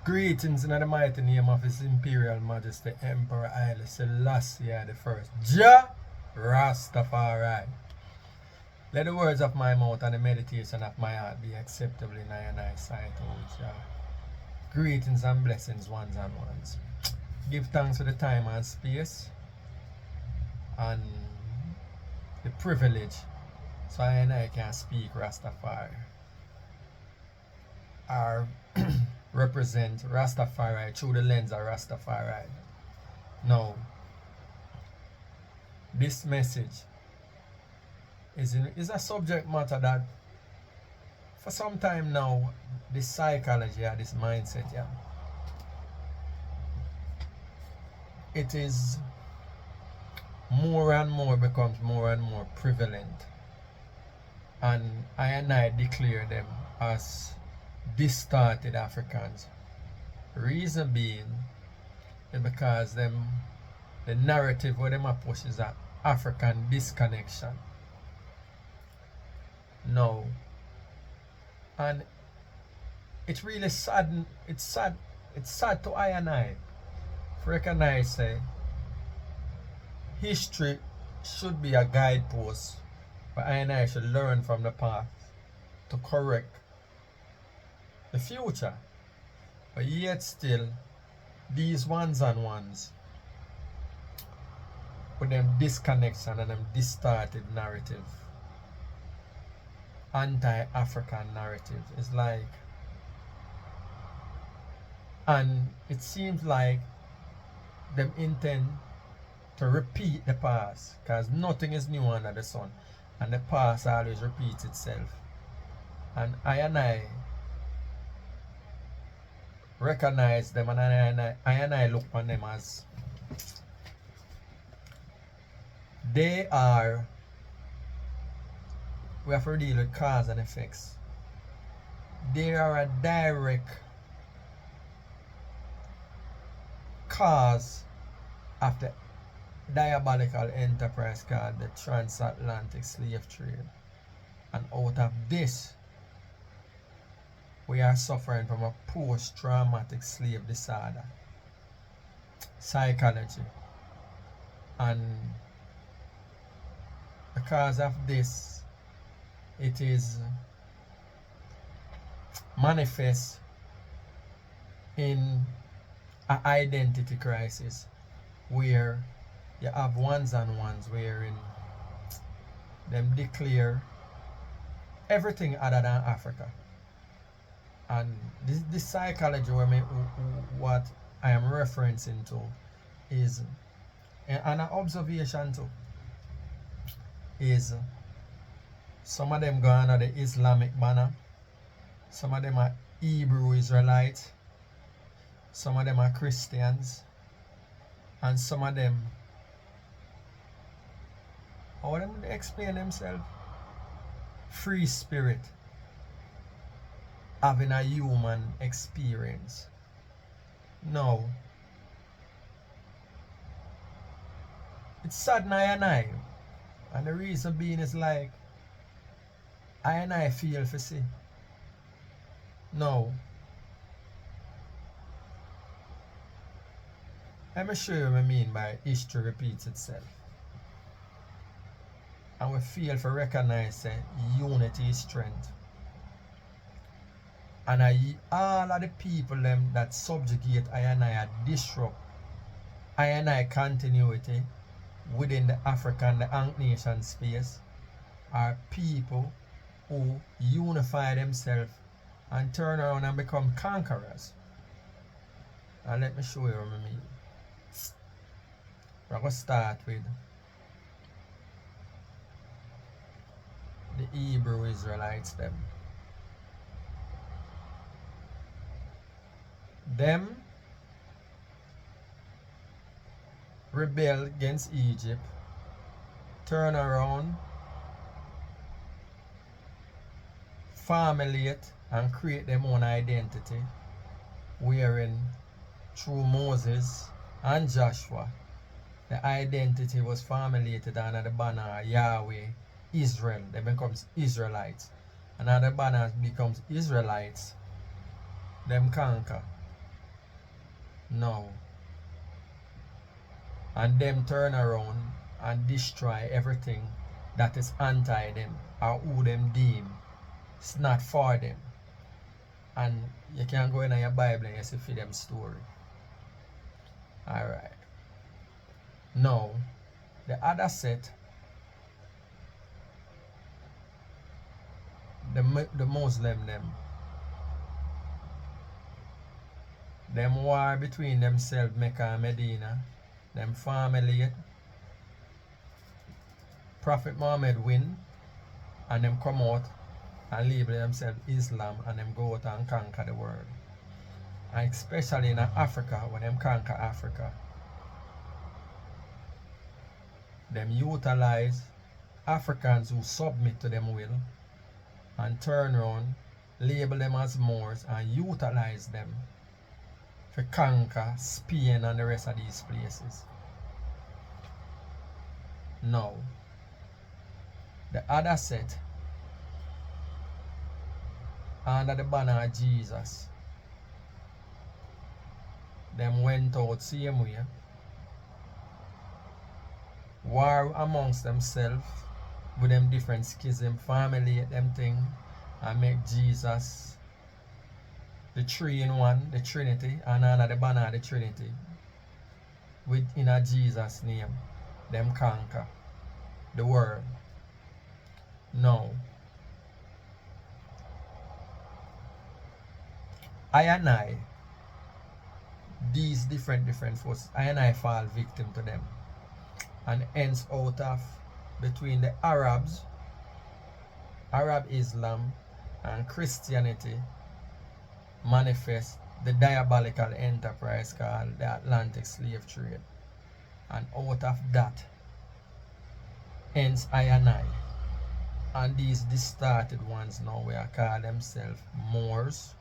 Greetings in the mighty name of His Imperial Majesty Emperor Haile Selassie the First. Jah Rastafari. Let the words of my mouth and the meditation of my heart be acceptable in thy sight, O Jah. Greetings and blessings, ones and ones. Give thanks for the time and space and the privilege so I and I can speak Rastafari or represent Rastafari through the lens of Rastafari. Now, this message is a subject matter that for some time now, this psychology or this mindset, it is more and more becomes more and more prevalent. And I declare them as distorted Africans. Reason being is because the narrative where them push is that African disconnection. No. And it's really sad. It's sad to I and I recognize history should be a guidepost, but I and I should learn from the past to correct the future. But yet still, these ones and ones with them disconnection and them distorted narrative, anti-African narrative, is like, and it seems like them intend to repeat the past, because nothing is new under the sun, and the past always repeats itself. And I recognize them, and I look on them as we have to deal with cause and effects. They are a direct cause of the diabolical enterprise called the transatlantic slave trade. And out of this, we are suffering from a post-traumatic slave disorder, psychology. And because of this, it is manifest in an identity crisis where you have ones and ones wherein them declare everything other than Africa. And this psychology what I am referencing to is an observation too, is some of them go under the Islamic banner, some of them are Hebrew Israelites, some of them are Christians, and some of them, how them explain themselves? Free spirit, having a human experience. No. It's sad and the reason being is like, I feel for see. No. Let me show you what I mean by history repeats itself. And we feel for recognize unity is strength. And all of the people them that subjugate I disrupt I continuity within the African, the Ankh Nation space are people who unify themselves and turn around and become conquerors. And let me show you what I mean. We're going to start with the Hebrew Israelites them rebel against Egypt, turn around, formulate and create their own identity, wherein through Moses and Joshua the identity was formulated under the banner Yahweh, Israel. They becomes Israelites. And under the banner becomes Israelites. them conquer. No. And them turn around and destroy everything that is anti them or who them deem it's not for them. And you can go in your Bible and you see for them story. Alright. Now, the other set, the Muslim them war between themselves, Mecca and Medina, them family, Prophet Muhammad win, and them come out and label themselves Islam, and them go out and conquer the world. And especially in Africa, when them conquer Africa, them utilize Africans who submit to them will and turn around, label them as Moors and utilize them to conquer Spain and the rest of these places. Now, the other set, under the banner of Jesus, them went out same way, war amongst themselves with them different schism, family, them thing, and make Jesus the 3-in-1, the Trinity, and under the banner of the Trinity, within a Jesus name, them conquer the world. Now, I and I, these different forces, I and I fall victim to them. And hence out of between the Arabs, Arab Islam and Christianity manifest the diabolical enterprise called the Atlantic slave trade. And out of that, hence I and these distorted ones now we are call themselves Moors,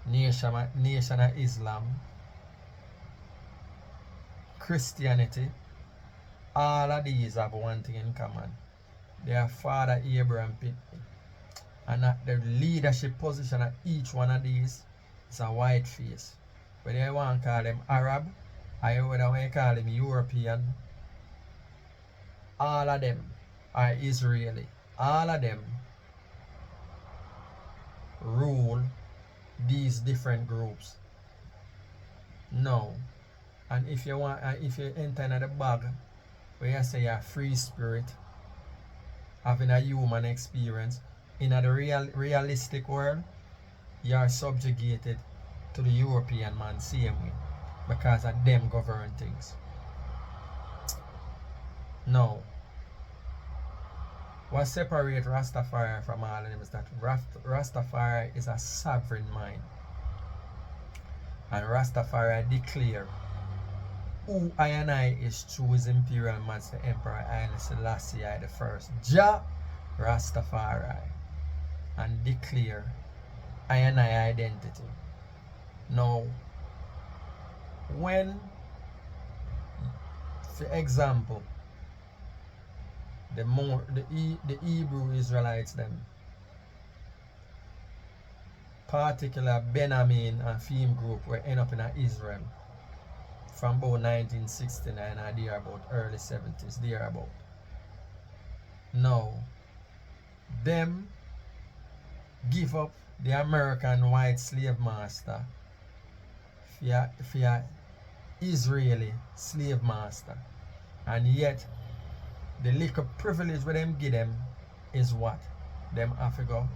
Nation of Islam, Christianity. All of these have one thing in common. Their father Abraham people. And at the leadership position of each one of these is a white face. Whether you want to call them Arab, or whether you want to call them European, all of them are Israeli. All of them rule these different groups. No. And if you enter in the bag where you say you're a free spirit, having a human experience, in the realistic world, you are subjugated to the European man same way because of them govern things. Now, what separates Rastafari from all of them is that Rastafari is a sovereign mind. And Rastafari declare who I and I is through His Imperial Master Emperor Haile Selassie I Jah Rastafari, and declare I and I identity. Now, when, for example, the Hebrew Israelites them, particular Benjamin and Fim group were end up in Israel from about 1969 and they are about early 70s, they are about. Now, them give up the American white slave master for Israeli slave master, and yet the little privilege where them give them is what? Them have to go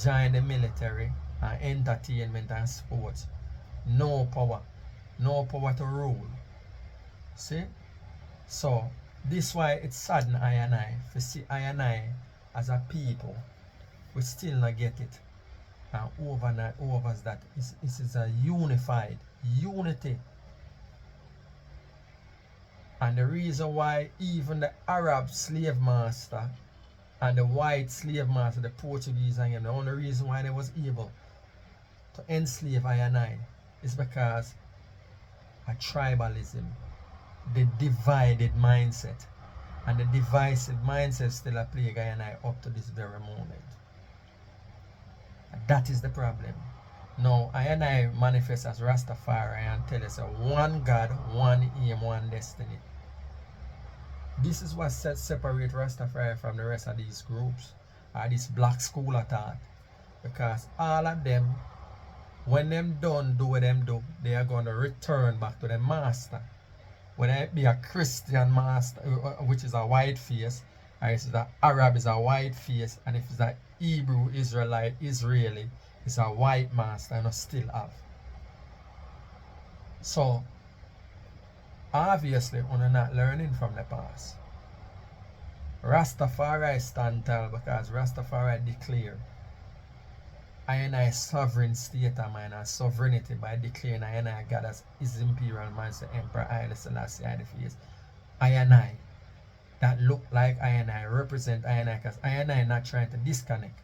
join the military and entertainment and sports. No power to rule. See? So this why it's sadden I and I to see I and I as a people we still not get it. And overnight over that is a unified unity. And the reason why even the Arab slave master and the white slave master, the Portuguese and him, the only reason why they was able to enslave I and I is because of tribalism, the divided mindset. And the divisive mindset still a plague I and I up to this very moment. And that is the problem. Now, I and I manifest as Rastafari and tell us one God, one aim, one destiny. This is what separate Rastafari from the rest of these groups, or this black school of thought. Because all of them, when them done do what them do, they are going to return back to the master. Whether it be a Christian master, which is a white face, or if it's an Arab is a white face, and if it's a Hebrew Israelite Israeli, it's a white master and still have. So obviously we're not learning from the past. Rastafari stand tall because Rastafari declare I and I sovereign state of mind and sovereignty by declaring I and I God as His Imperial Majesty Emperor Haile Selassie I the First. I and I that look like I and I represent I and I because I and I not trying to disconnect.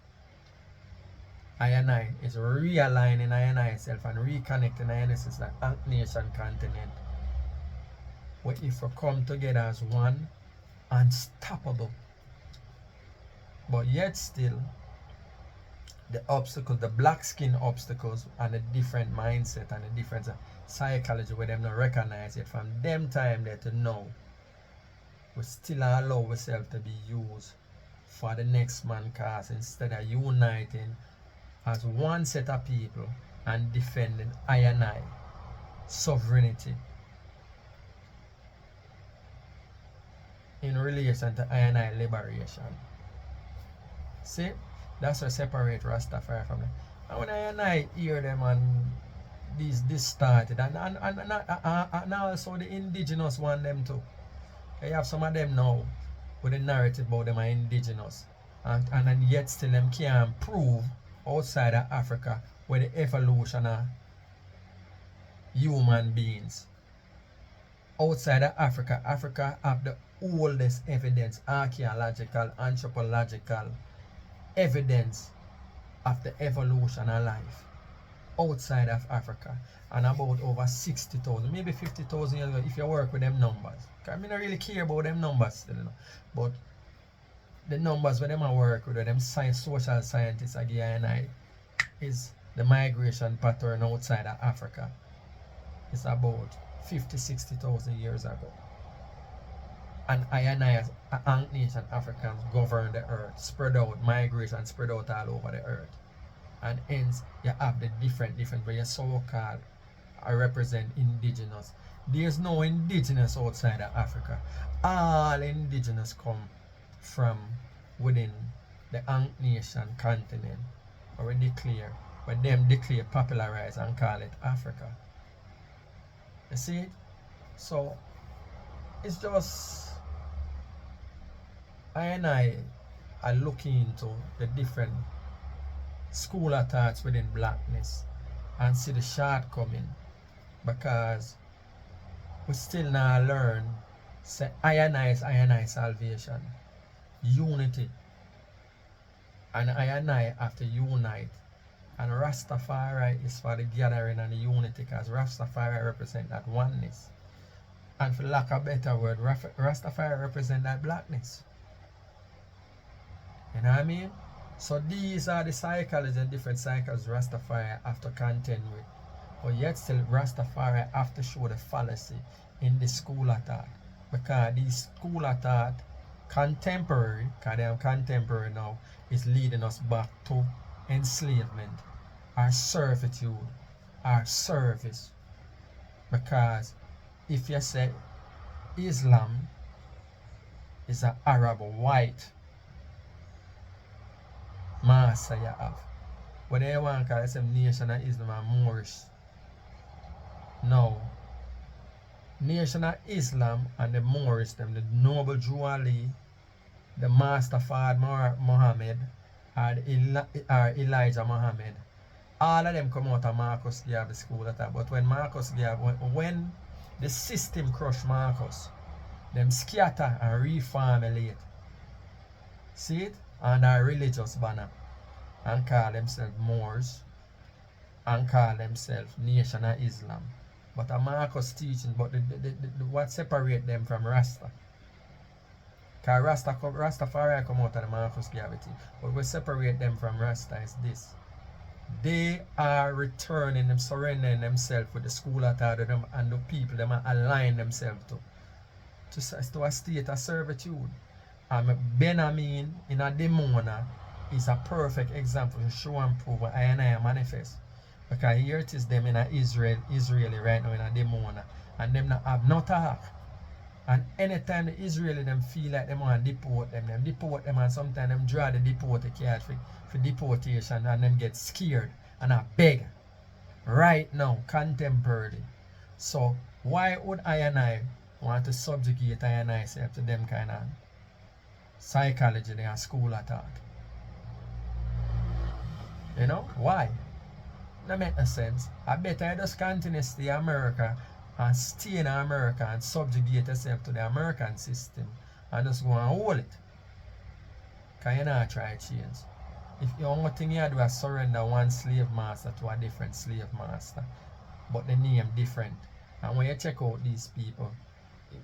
I and I is realigning I and I itself and reconnecting I and I as an nation continent. Where if we come together as one, unstoppable. But yet still the obstacles, the black skin obstacles and the different mindset and the different psychology where them not recognize it from them time there to now, we still allow ourselves to be used for the next man cause instead of uniting as one set of people and defending I and I sovereignty in relation to I and I liberation. See? That's what separate Rastafari from them. And when I and I hear them and this started, and also the indigenous want them too. You have some of them now with the narrative about them are indigenous. And yet still them can't prove outside of Africa where the evolution of human beings. Outside of Africa, Africa have the oldest evidence, archaeological, anthropological evidence of the evolution of life outside of Africa, and about over 60,000, maybe 50,000 years ago if you work with them numbers. Because I don't really care about them numbers still, you know. But the numbers where them I work with, them social scientists again is the migration pattern outside of Africa. It's about 50,000-60,000 years ago. And I as nation Africans govern the earth, spread out, migration spread out all over the earth. And hence you have the different where you so-called I represent indigenous. There's no indigenous outside of Africa. All indigenous come from within the Ankh Nation continent, or we declare, but them declare, popularize and call it Africa. You see it? So it's just I and I are looking into the different school of thoughts within blackness and see the shortcoming, because we still now learn say I and I salvation, unity, and I and I have to unite, and Rastafari is for the gathering and the unity because Rastafari represent that oneness, and for lack of a better word, Rastafari represent that blackness. You know what I mean? So these are the psychology and different cycles Rastafari have to contend with. But yet still Rastafari have to show the fallacy in the school of thought. Because these school of thought contemporary, because they are contemporary now, is leading us back to enslavement, our servitude, our service. Because if you say Islam is an Arab white master you have, what they want to call it some Nation of Islam and Moorish. No. Nation of Islam and the Moorish, them, the noble Jew Ali, the master Fard Muhammad, or Elijah Muhammad, all of them come out of Marcus Garvey school at that. But when Marcus Garvey, when the system crushed Marcus, them scatter and reformulate. See it? And our religious banner, and call themselves Moors, and call themselves Nation of Islam. But a Marcus teaching, but what separate them from Rasta? Because Rastafari come out of the Marcus Garvey, but what separate them from Rasta is this. They are returning them, surrendering themselves with the school authority them and the people them are align themselves to a state of servitude. Benjamin in a Demona is a perfect example to show and prove what I and I manifest. Because here it is them in a Israeli right now in a Demona, and them not have no talk. And anytime the Israeli them feel like them want to deport them and sometimes them draw the deported card for deportation and them get scared and I beg right now, contemporarily. So why would I and I want to subjugate I and I self to them kind of psychology and school of thought? You know, why? That make no sense. I bet I just continue to stay in America and stay in America and subjugate yourself to the American system and just go and hold it. Because you not try to change. If the only thing you do is surrender one slave master to a different slave master, but the name different. And when you check out these people,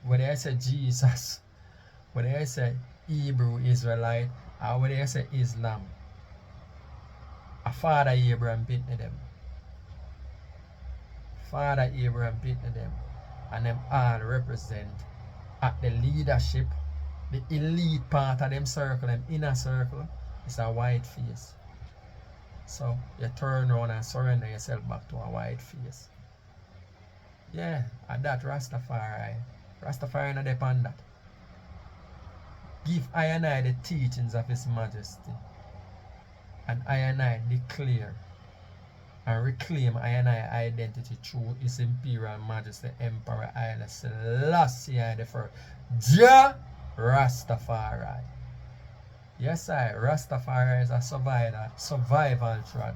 whether I say Jesus, whether I say Hebrew Israelite, or whether I say Islam, a father Abraham pitney them. Father Abraham pitney them. And them all represent at the leadership, the elite part of them circle, them inner circle, is a white face. So you turn around and surrender yourself back to a white face. Yeah, and that Rastafari. Rastafari not depend that. Give I and I the teachings of His Majesty. And I and I declare and reclaim I and I identity through His Imperial Majesty Emperor Haile Selassie I the First. Jah Rastafari. Yes, Rastafari is a survival trad.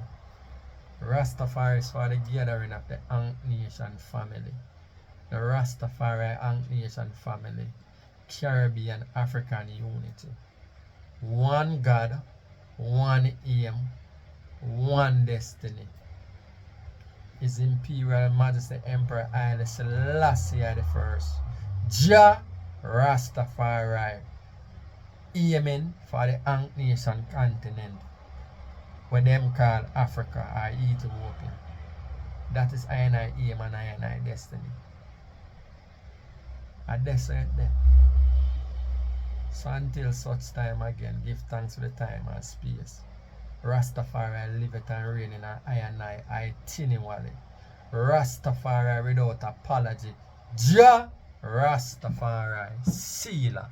Rastafari is for the gathering of the Ankh Nation family. The Rastafari Ankh Nation family. Caribbean African unity. One God, one aim, one destiny. His Imperial Majesty Emperor Haile Selassie I the First. Jah Rastafari. Aiming for the Ankh Nation continent, what them call Africa or Ethiopia. That is I and I aim and I and I destiny. And that's it there. So until such time again, give thanks for the time and space. Rastafari live it and reign in I and I itinerary. Rastafari without apology. Jah Rastafari Sealer.